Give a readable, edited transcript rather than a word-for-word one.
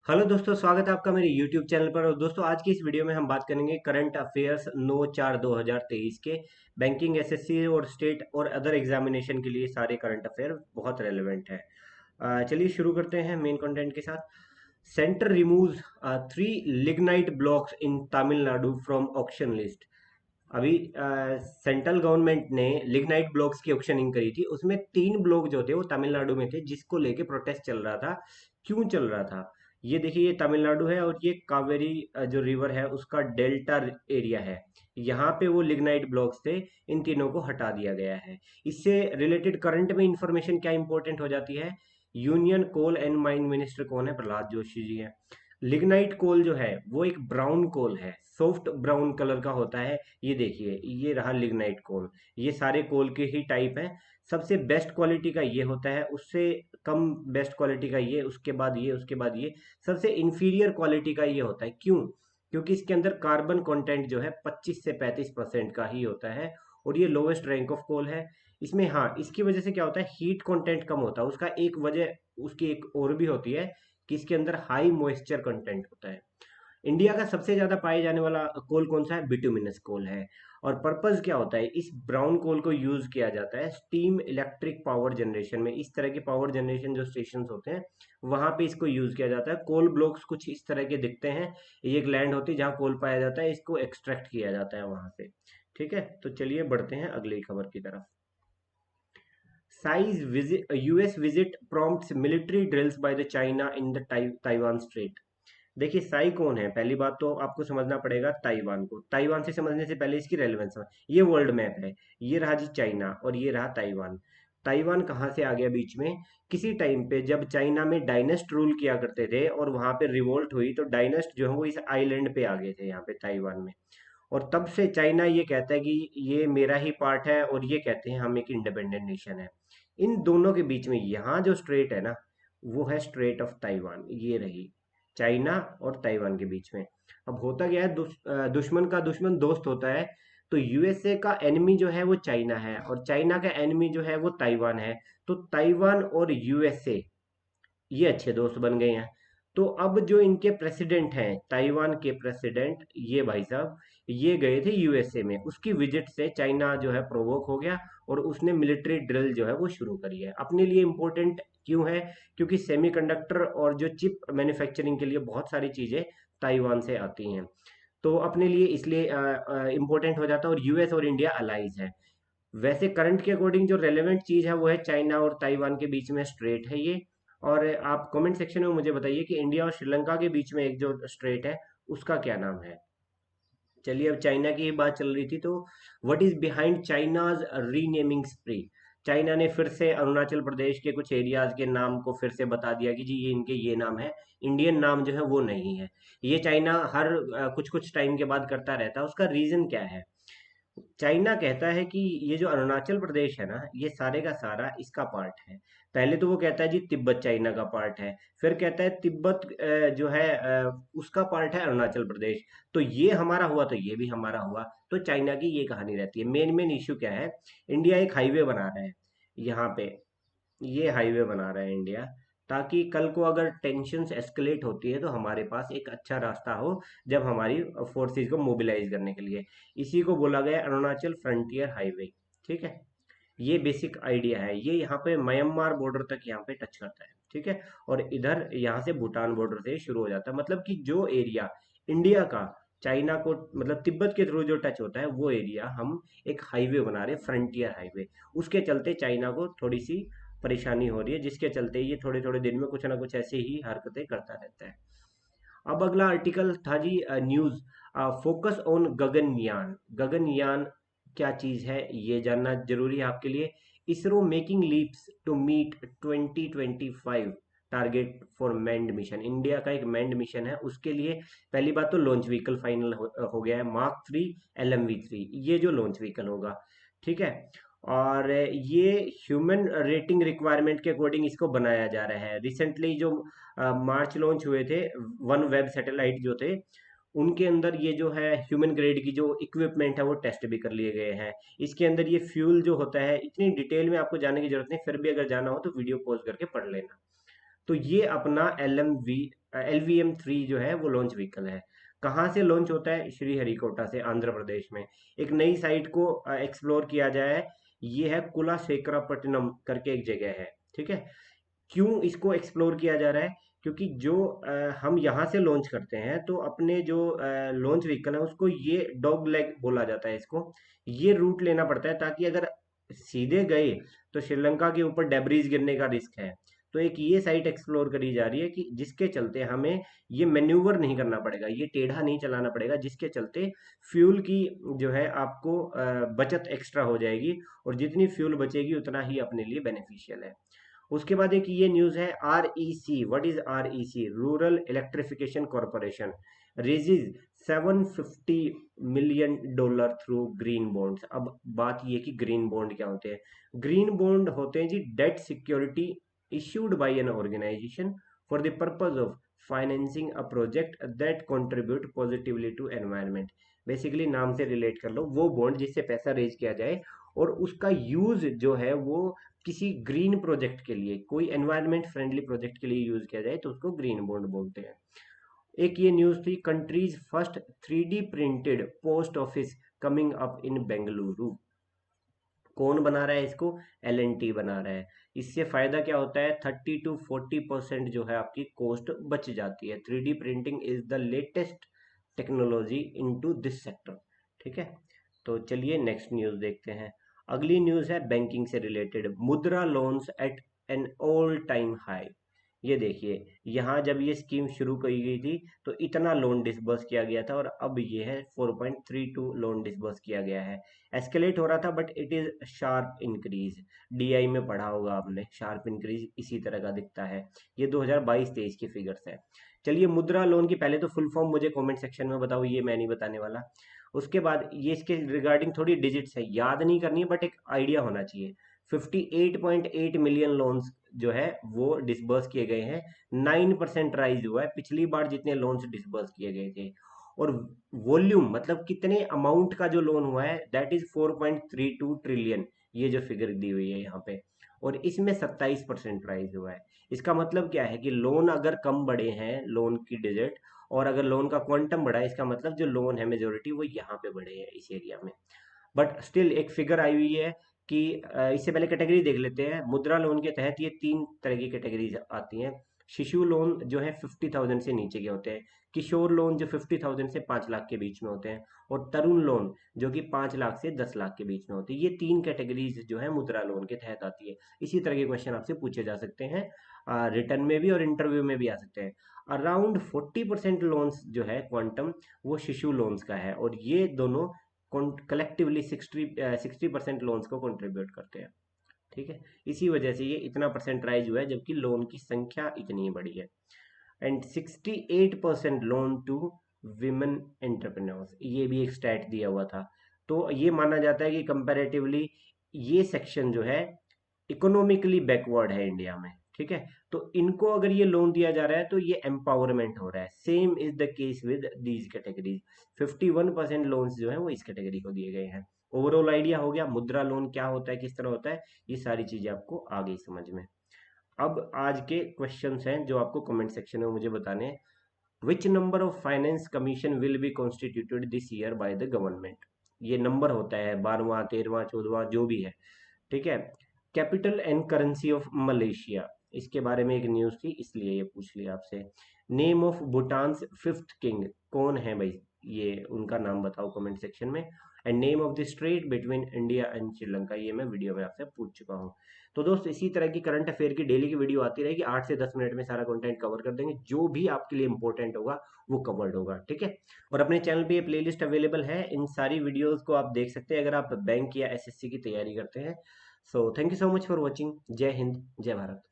Hello दोस्तों, स्वागत है आपका मेरे YouTube चैनल पर। और दोस्तों, आज की इस वीडियो में हम बात करेंगे करंट अफेयर्स 9/4/2023 के। बैंकिंग, एसएससी और स्टेट और अदर एग्जामिनेशन के लिए सारे करंट अफेयर बहुत रेलेवेंट है। चलिए शुरू करते हैं मेन कंटेंट के साथ। Centre removes 3 lignite blocks in Tamil Nadu from auction list. अभी सेंट्रल गवर्नमेंट ने लिग्नाइट ब्लॉक्स की ऑक्शनिंग करी थी, उसमें 3 ब्लॉक जो थे वो तमिलनाडु में थे, जिसको लेके प्रोटेस्ट चल रहा था। क्यों चल रहा था? ये देखिए, ये तमिलनाडु है और ये कावेरी जो रिवर है उसका डेल्टा एरिया है। यहाँ पे वो लिग्नाइट ब्लॉक्स थे, इन तीनों को हटा दिया गया है। इससे रिलेटेड करंट में इंफॉर्मेशन क्या इंपॉर्टेंट हो जाती है। Union coal and mine minister कौन है? प्रहलाद जोशी जी हैं। लिग्नाइट कोल जो है वो एक ब्राउन कोल है, सॉफ्ट ब्राउन कलर का होता है। ये देखिए, ये रहा लिग्नाइट कोल। ये सारे कोल के ही टाइप हैं। सबसे बेस्ट क्वालिटी का ये होता है, उससे कम बेस्ट क्वालिटी का ये, उसके बाद ये, उसके बाद ये। सबसे इंफीरियर क्वालिटी का ये होता है। क्यों? क्योंकि इसके अंदर कार्बन कंटेंट जो है 25 से 35% का ही होता है। और ये लोवेस्ट रैंक ऑफ कोल है। इसमें हाँ, इसकी वजह से क्या होता है, हीट कंटेंट कम होता है उसका। एक वजह उसकी एक और भी होती है कि इसके अंदर हाई मॉइस्चर कंटेंट होता है। इंडिया का सबसे ज्यादा पाए जाने वाला कोल कौन सा है? बिटुमिनस कोल है। और पर्पस क्या होता है? इस ब्राउन कोल को यूज किया जाता है स्टीम इलेक्ट्रिक पावर जनरेशन में। इस तरह के पावर जनरेशन जो स्टेशन होते हैं वहां पे इसको यूज किया जाता है। कोल ब्लॉक्स कुछ इस तरह के दिखते हैं। ये एक लैंड होती है जहाँ कोल पाया जाता है, इसको एक्सट्रैक्ट किया जाता है वहां से। ठीक है, तो चलिए बढ़ते हैं अगली खबर की तरफ। Size visit US visit prompts military drills by the China in the Taiwan straight. देखिए, साई कौन है? पहली बात तो आपको समझना पड़ेगा ताइवान को। ताइवान से समझने से पहले इसकी रेलेवेंस समझ। ये वर्ल्ड मैप है। ये रहा जी चाइना और ये रहा ताइवान। ताइवान कहाँ से आ गया बीच में? किसी टाइम पे जब चाइना में डायनेस्ट रूल किया करते थे और वहां पे रिवोल्ट हुई, तो डायनेस्ट जो है वो इस आइलैंड पे आ गए थे, यहाँ पे ताइवान में। और तब से चाइना ये कहता है कि ये मेरा ही पार्ट है, और ये कहते हैं हम एक इंडिपेंडेंट नेशन है। इन दोनों के बीच में यहाँ जो स्ट्रेट है ना, वो है स्ट्रेट ऑफ ताइवान। ये रही चाइना और ताइवान के बीच में। अब होता क्या है, दुश्मन का दुश्मन दोस्त होता है। तो यूएसए का एनिमी जो है वो चाइना है, और चाइना का एनिमी जो है वो ताइवान है। तो ताइवान और यूएसए ये अच्छे दोस्त बन गए हैं। तो अब जो इनके प्रेसिडेंट हैं, ताइवान के प्रेसिडेंट, ये भाई साहब, ये गए थे यूएसए में। उसकी विजिट से चाइना जो है प्रोवोक हो गया, और उसने मिलिट्री ड्रिल जो है वो शुरू करी है। अपने लिए इंपॉर्टेंट क्यों है? क्योंकि सेमीकंडक्टर और जो चिप मैन्युफैक्चरिंग के लिए बहुत सारी चीजें ताइवान से आती हैं। तो अपने लिए इसलिए इंपॉर्टेंट हो जाता है। और यूएस और इंडिया अलाइज है। वैसे करंट के अकॉर्डिंग जो रेलेवेंट चीज है वो है चाइना और ताइवान के बीच में स्ट्रेट है ये। और आप कमेंट सेक्शन में मुझे बताइए कि इंडिया और श्रीलंका के बीच में एक जो स्ट्रेट है उसका क्या नाम है। चलिए, अब चाइना की ही बात चल रही थी, तो what is behind China's renaming स्प्री। China ने फिर से अरुणाचल प्रदेश के कुछ एरियाज के नाम को फिर से बता दिया कि जी ये इनके ये नाम है। इंडियन नाम जो है वो नहीं है। ये चाइना हर कुछ कुछ टाइम के बाद करता रहता है। उसका रीजन क्या है? चाइना कहता है कि ये जो अरुणाचल प्रदेश है ना, ये सारे का सारा इसका पार्ट है। पहले तो वो कहता है जी तिब्बत चाइना का पार्ट है। फिर कहता है तिब्बत जो है उसका पार्ट है अरुणाचल प्रदेश। तो ये हमारा हुआ तो ये भी हमारा हुआ। तो चाइना की ये कहानी रहती है। मेन मेन इश्यू क्या है? इंडिया एक हाईवे बना रहा है यहाँ पे। ये हाईवे बना रहा है इंडिया, ताकि कल को अगर टेंशन एस्केलेट होती है तो हमारे पास एक अच्छा रास्ता हो, जब हमारी फोर्सेस को मोबिलाइज करने के लिए। इसी को बोला गया अरुणाचल फ्रंटियर हाईवे। ठीक है, ये बेसिक आइडिया है। ये यहाँ पे म्यांमार बॉर्डर तक यहाँ पे टच करता है। ठीक है, और इधर यहाँ से भूटान बॉर्डर से शुरू हो जाता है। मतलब कि जो एरिया इंडिया का चाइना को, मतलब तिब्बत के थ्रू जो टच होता है, वो एरिया हम एक हाईवे बना रहे हैं, फ्रंटियर हाईवे। उसके चलते चाइना को थोड़ी सी परेशानी हो रही है, जिसके चलते ये थोड़े थोड़े दिन में कुछ ना कुछ ऐसे ही हरकतें करता रहता है। अब अगला आर्टिकल था जी, news focus on Gaganyaan. Gaganyaan क्या चीज है ये जानना जरूरी है आपके लिए। ISRO making leaps to meet 2025 target for manned mission. India का एक मैंड मिशन है, उसके लिए पहली बात तो लॉन्च व्हीकल फाइनल हो गया है, Mark 3 LMV 3, ये जो लॉन्च व्हीकल होगा। ठीक है, और ये ह्यूमन रेटिंग रिक्वायरमेंट के अकॉर्डिंग इसको बनाया जा रहा है। रिसेंटली जो मार्च लॉन्च हुए थे वन वेब सैटेलाइट जो थे, उनके अंदर ये जो है ह्यूमन ग्रेड की जो इक्विपमेंट है वो टेस्ट भी कर लिए गए हैं। इसके अंदर ये फ्यूल जो होता है, इतनी डिटेल में आपको जाने की जरूरत नहीं, फिर भी अगर जाना हो तो वीडियो पॉज करके पढ़ लेना। तो ये अपना एल एम वी LVM-3 जो है वो लॉन्च व्हीकल है। कहाँ से लॉन्च होता है? श्रीहरिकोटा से, आंध्र प्रदेश में। एक नई साइट को एक्सप्लोर किया जाए, ये है कुलाशेखरपट्टनम करके एक जगह है, ठीक है। क्यों इसको एक्सप्लोर किया जा रहा है? क्योंकि जो हम यहाँ से लॉन्च करते हैं तो अपने जो लॉन्च व्हीकल है उसको ये डॉग लेग बोला जाता है इसको, ये रूट लेना पड़ता है, ताकि अगर सीधे गए तो श्रीलंका के ऊपर डेब्रीज गिरने का रिस्क है। तो एक ये साइट एक्सप्लोर करी जा रही है कि जिसके चलते हमें ये मैन्यूवर नहीं करना पड़ेगा, ये टेढ़ा नहीं चलाना पड़ेगा, जिसके चलते फ्यूल की जो है आपको बचत एक्स्ट्रा हो जाएगी, और जितनी फ्यूल बचेगी उतना ही अपने लिए बेनिफिशियल है। उसके बाद एक ये न्यूज है, REC, what is REC? Rural electrification corporation raises $750 million through green bonds. अब बात ये कि ग्रीन बॉन्ड क्या होते हैं? ग्रीन बॉन्ड होते हैं जी debt security issued by an organisation for the purpose of financing a project that contribute positively to environment. Basically नाम से रिलेट कर लो, वो बॉन्ड जिससे पैसा रेज किया जाए और उसका यूज जो है वो किसी ग्रीन प्रोजेक्ट के लिए, कोई एनवायरनमेंट फ्रेंडली प्रोजेक्ट के लिए यूज किया जाए तो उसको ग्रीन बॉन्ड बोलते हैं। एक ये न्यूज थी, countries first 3D printed post office coming up in Bengaluru. कौन बना रहा है इसको? L&T बना रहा है। इससे फायदा क्या होता है? 30 to 40% जो है आपकी कॉस्ट बच जाती है। 3D printing is the latest technology into this sector, ठीक है। तो चलिए नेक्स्ट न्यूज देखते हैं। अगली न्यूज है बैंकिंग से related, Mudra loans at an all time high. ये देखिए, यहाँ जब ये स्कीम शुरू की गई थी तो इतना लोन डिसबर्स किया गया था, और अब ये है 4.32 लोन डिसबर्स किया गया है। एस्केलेट हो रहा था but it is sharp increase. DI में पढ़ा होगा आपने, शार्प इंक्रीज इसी तरह का दिखता है। ये 2022-23 की फिगर्स है। चलिए, मुद्रा लोन की पहले तो फुल फॉर्म मुझे कमेंट सेक्शन में बताओ, ये मैं नहीं बताने वाला। उसके बाद ये इसके रिगार्डिंग थोड़ी डिजिट्स है, याद नहीं करनी है बट एक आइडिया होना चाहिए। 58.8 मिलियन लोन्स जो है वो डिसबर्स किए गए हैं। 9% राइज हुआ है, पिछली बार जितने लोन्स डिसबर्स किए गए थे। और वॉल्यूम मतलब कितने अमाउंट का जो लोन हुआ है, दैट इज 4.32 ट्रिलियन। ये जो फिगर दी हुई है यहाँ पे, और इसमें 27% राइज हुआ है। इसका मतलब क्या है कि लोन अगर कम बढ़े हैं, लोन की डिजिट, और अगर लोन का क्वांटम बढ़ा है, इसका मतलब जो लोन है मेजोरिटी वो यहाँ पे बढ़े हैं इस एरिया में। बट स्टिल एक फिगर आई हुई है कि इससे पहले कैटेगरी देख लेते हैं। मुद्रा लोन के तहत ये 3 तरह की कैटेगरीज आती हैं। शिशु लोन जो है 50,000 से नीचे के होते हैं, किशोर लोन जो 50,000 से 5 लाख के बीच में होते हैं, और तरुण लोन जो कि 5 लाख से 10 लाख के बीच में होती है। ये 3 कैटेगरीज जो है मुद्रा लोन के तहत आती है। इसी तरह के क्वेश्चन आपसे पूछे जा सकते हैं, रिटर्न में भी और इंटरव्यू में भी आ सकते हैं। अराउंड 40% लोन्स जो है क्वांटम, वो शिशु लोन्स का है, और ये दोनों कलेक्टिवली 60% लोन्स को कंट्रीब्यूट करते हैं, ठीक है। इसी वजह से ये इतना परसेंट राइज हुआ है, जबकि लोन की संख्या इतनी बड़ी है। And 68% loan to women entrepreneurs, ये भी एक स्टैट दिया हुआ था। तो ये माना जाता है कि कंपैरेटिवली ये सेक्शन जो है इकोनॉमिकली बैकवर्ड है इंडिया में, ठीक है। तो इनको अगर ये लोन दिया जा रहा है तो ये एम्पावरमेंट हो रहा है। Same is the case with these categories. 51% loans जो है वो इस कैटेगरी को दिए गए हैं। ओवरऑल आइडिया हो गया मुद्रा लोन क्या होता है, किस तरह होता है, ये सारी चीजें आपको आ गई समझ में। अब आज के क्वेश्चंस हैं जो आपको कमेंट सेक्शन में मुझे बताने हैं। Which number of finance commission will be constituted this year by the government? ये नंबर होता है 12वां 13वां 14वां जो भी है, ठीक है। Capital and currency of Malaysia, इसके बारे में एक न्यूज थी इसलिए ये पूछ लिया आपसे। Name of Bhutan 5th king, कौन है भाई? ये उनका नाम बताओ कमेंट सेक्शन में। And name of the straight between India and Sri Lanka, ये मैं वीडियो में आपसे पूछ चुका हूँ। तो दोस्त इसी तरह की करंट अफेयर की डेली की वीडियो आती रहेगी, 8 से 10 मिनट में सारा कंटेंट कवर कर देंगे, जो भी आपके लिए इंपॉर्टेंट होगा वो कवर्ड होगा, ठीक है। और अपने चैनल पे ये प्लेलिस्ट अवेलेबल है, इन सारी वीडियोस को आप देख सकते हैं अगर आप बैंक या SSC की तैयारी करते हैं। So thank you so much for watching. जय हिंद, जय भारत।